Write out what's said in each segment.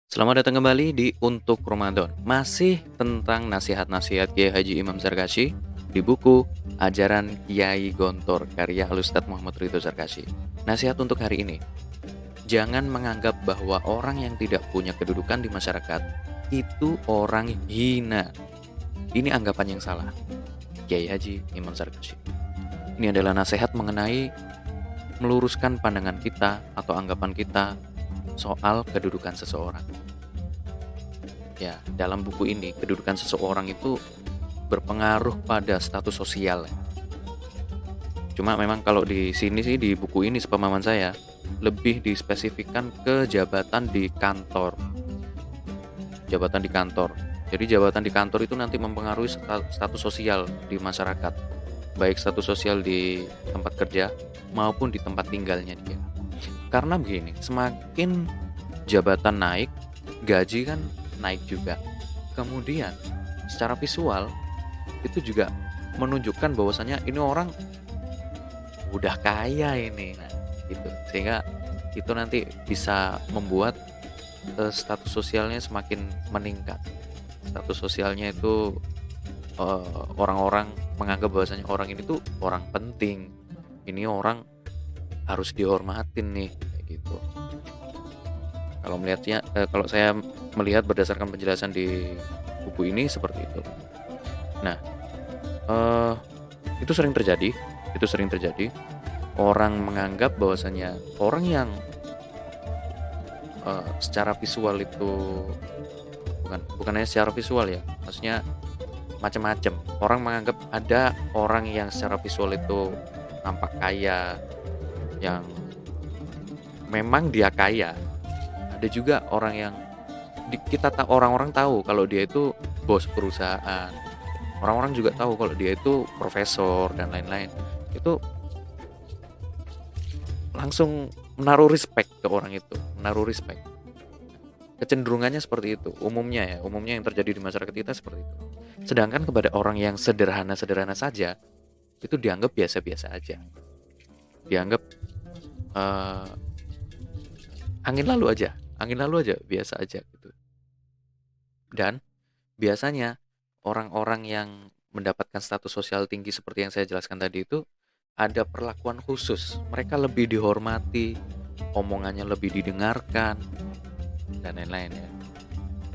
Selamat datang kembali di Untuk Ramadan. Masih tentang nasihat-nasihat Kiai Haji Imam Zarkashi di buku Ajaran Kiai Gontor karya Al-Ustadz Muhammad Ridho Zarkashi. Nasihat untuk hari ini, jangan menganggap bahwa orang yang tidak punya kedudukan di masyarakat itu orang hina. Ini anggapan yang salah. Kiai Haji Imam Zarkashi. Ini adalah nasihat mengenai meluruskan pandangan kita atau anggapan kita soal kedudukan seseorang. Ya, dalam buku ini kedudukan seseorang itu berpengaruh pada status sosial. Cuma memang kalau di sini sih di buku ini sepemahaman saya lebih dispesifikkan ke jabatan di kantor. Jabatan di kantor. Jadi jabatan di kantor itu nanti mempengaruhi status sosial di masyarakat, baik status sosial di tempat kerja maupun di tempat tinggalnya dia. Karena begini, semakin jabatan naik, gaji kan naik juga. Kemudian secara visual itu juga menunjukkan bahwasannya ini orang udah kaya ini, nah, gitu. Sehingga itu nanti bisa membuat status sosialnya semakin meningkat. Status sosialnya itu orang-orang menganggap bahwasanya orang ini tuh orang penting. Ini orang harus dihormatin nih, kayak gitu. Kalau saya melihat berdasarkan penjelasan di buku ini seperti itu. Nah, eh, itu sering terjadi. Orang menganggap bahwasanya orang yang secara visual itu bukan hanya secara visual ya, maksudnya macam-macam. Orang menganggap ada orang yang secara visual itu nampak kaya, yang memang dia kaya. Ada juga orang yang orang-orang tahu kalau dia itu bos perusahaan. Orang-orang juga tahu kalau dia itu profesor dan lain-lain. Itu langsung menaruh respect ke orang itu, menaruh respect. Kecenderungannya seperti itu, umumnya yang terjadi di masyarakat kita seperti itu. Sedangkan kepada orang yang sederhana-sederhana saja, itu dianggap biasa-biasa aja. Dianggap eh, angin lalu aja, biasa aja gitu. Dan biasanya orang-orang yang mendapatkan status sosial tinggi seperti yang saya jelaskan tadi itu ada perlakuan khusus. Mereka lebih dihormati, omongannya lebih didengarkan, dan lain-lain ya.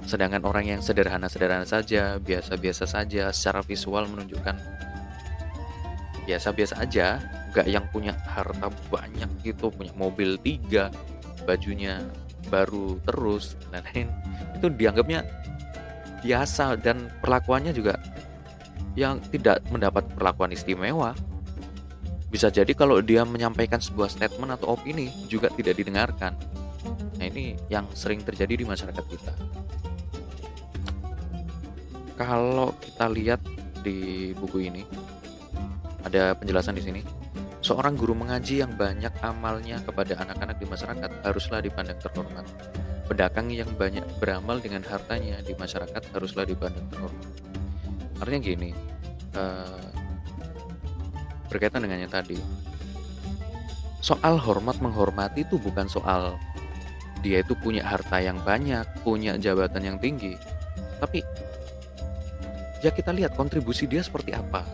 Sedangkan orang yang sederhana-sederhana saja, biasa-biasa saja, secara visual menunjukkan biasa-biasa aja, gak yang punya harta banyak gitu, punya mobil 3, bajunya baru terus, dan lain-lain, itu dianggapnya biasa dan perlakuannya juga yang tidak mendapat perlakuan istimewa. Bisa jadi kalau dia menyampaikan sebuah statement atau opini juga tidak didengarkan. Nah, ini yang sering terjadi di masyarakat kita. Kalau kita lihat di buku ini ada penjelasan di sini. Seorang guru mengaji yang banyak amalnya kepada anak-anak di masyarakat haruslah dipandang terhormat. Pedagang yang banyak beramal dengan hartanya di masyarakat haruslah dipandang terhormat. Artinya gini, berkaitan dengan yang tadi, soal hormat menghormati itu bukan soal dia itu punya harta yang banyak, punya jabatan yang tinggi, tapi ya kita lihat kontribusi dia seperti apa.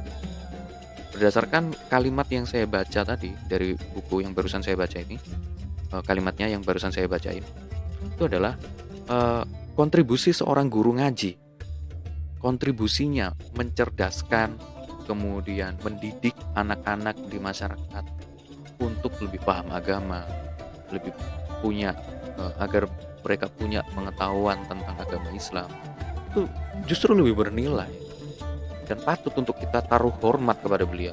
Berdasarkan kalimat yang saya baca tadi dari buku yang barusan saya baca ini, kalimatnya yang barusan saya bacain itu adalah kontribusi seorang guru ngaji. Kontribusinya mencerdaskan, kemudian mendidik anak-anak di masyarakat untuk lebih paham agama, lebih punya agar mereka punya pengetahuan tentang agama Islam. Itu justru lebih bernilai dan patut untuk kita taruh hormat kepada beliau.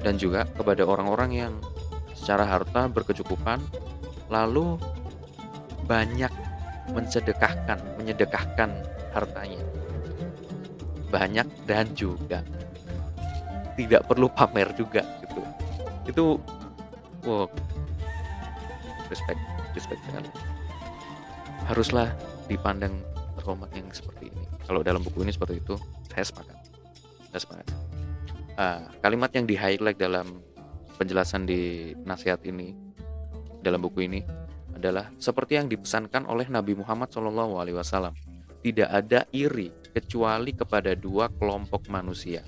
Dan juga kepada orang-orang yang secara harta berkecukupan lalu banyak menyedekahkan hartanya. Banyak dan juga tidak perlu pamer juga gitu. Itu wow, respect sekali. Haruslah dipandang terhormat yang seperti ini. Kalau dalam buku ini seperti itu, saya sepakat. Kalimat yang di highlight dalam penjelasan di nasihat ini dalam buku ini adalah seperti yang dipesankan oleh Nabi Muhammad SAW. Tidak ada iri kecuali kepada dua kelompok manusia,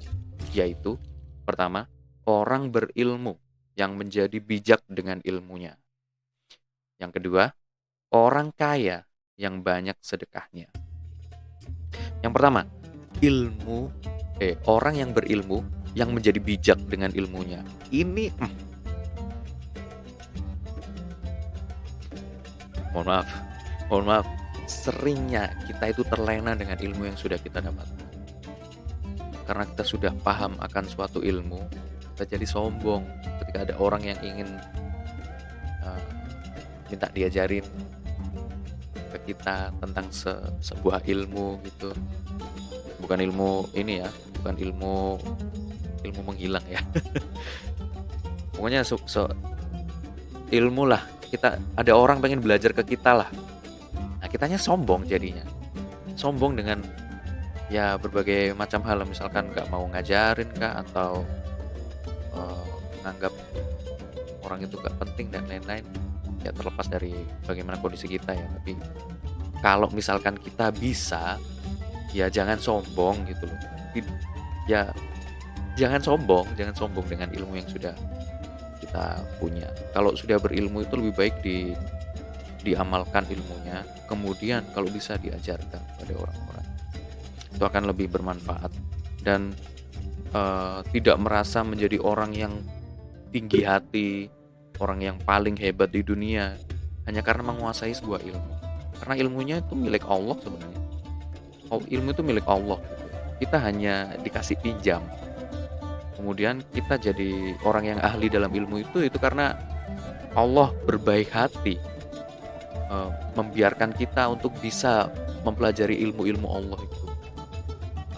yaitu pertama, orang berilmu yang menjadi bijak dengan ilmunya. Yang kedua, orang kaya yang banyak sedekahnya. Yang pertama, orang yang berilmu yang menjadi bijak dengan ilmunya. Ini mohon maaf, seringnya kita itu terlena dengan ilmu yang sudah kita dapatkan. Karena kita sudah paham akan suatu ilmu, kita jadi sombong ketika ada orang yang ingin minta diajarin ke kita tentang sebuah ilmu gitu. Bukan ilmu ini ya, bukan ilmu menghilang ya. Pokoknya ilmu lah. Kita ada orang pengen belajar ke kita lah. Nah, kitanya sombong jadinya. Sombong dengan ya berbagai macam hal, misalkan nggak mau ngajarin kah, atau menganggap orang itu nggak penting dan lain-lain. Ya terlepas dari bagaimana kondisi kita ya. Tapi kalau misalkan kita bisa, ya jangan sombong gitu loh. Ya jangan sombong dengan ilmu yang sudah kita punya. Kalau sudah berilmu itu lebih baik diamalkan ilmunya, kemudian kalau bisa diajarkan pada orang-orang. Itu akan lebih bermanfaat dan tidak merasa menjadi orang yang tinggi hati, orang yang paling hebat di dunia hanya karena menguasai sebuah ilmu. Karena ilmunya itu milik Allah sebenarnya. Ilmu itu milik Allah gitu. Kita hanya dikasih pinjam. Kemudian kita jadi orang yang ahli dalam ilmu itu karena Allah berbaik hati membiarkan kita untuk bisa mempelajari ilmu-ilmu Allah itu.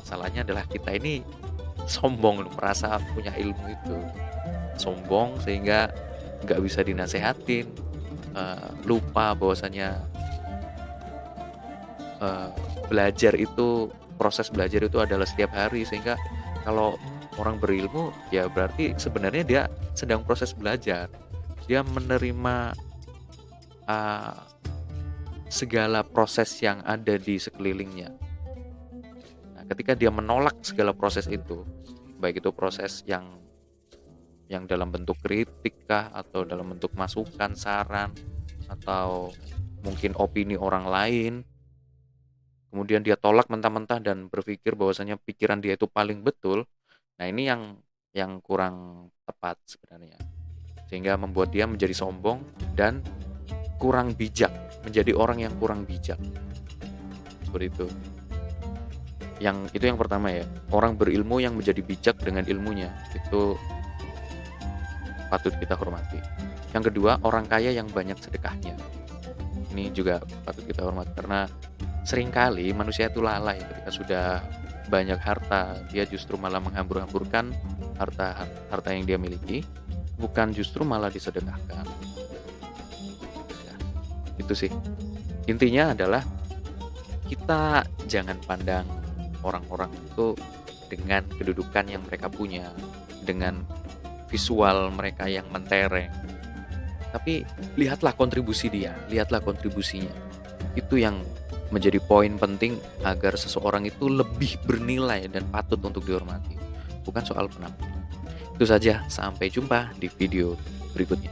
Masalahnya adalah kita ini sombong, merasa punya ilmu itu. Sombong sehingga nggak bisa dinasehatin, lupa bahwasanya proses belajar itu adalah setiap hari, sehingga kalau orang berilmu ya berarti sebenarnya dia sedang proses belajar, dia menerima segala proses yang ada di sekelilingnya. Nah, ketika dia menolak segala proses itu, baik itu proses yang dalam bentuk kritik kah, atau dalam bentuk masukan, saran, atau mungkin opini orang lain, kemudian dia tolak mentah-mentah dan berpikir bahwasanya pikiran dia itu paling betul. Nah, ini yang kurang tepat sebenarnya, sehingga membuat dia menjadi sombong dan kurang bijak, menjadi orang yang kurang bijak. Seperti itu. Itu yang pertama ya, orang berilmu yang menjadi bijak dengan ilmunya, itu patut kita hormati. Yang kedua, orang kaya yang banyak sedekahnya. Ini juga patut kita hormati, karena seringkali manusia itu lalai ketika sudah banyak harta, dia justru malah menghambur-hamburkan harta yang dia miliki, bukan justru malah disedekahkan. Ya, itu sih. Intinya adalah kita jangan pandang orang-orang itu dengan kedudukan yang mereka punya, dengan visual mereka yang mentereng. Tapi lihatlah kontribusi dia, lihatlah kontribusinya. Itu yang menjadi poin penting agar seseorang itu lebih bernilai dan patut untuk dihormati, bukan soal penampilan. Itu saja, sampai jumpa di video berikutnya.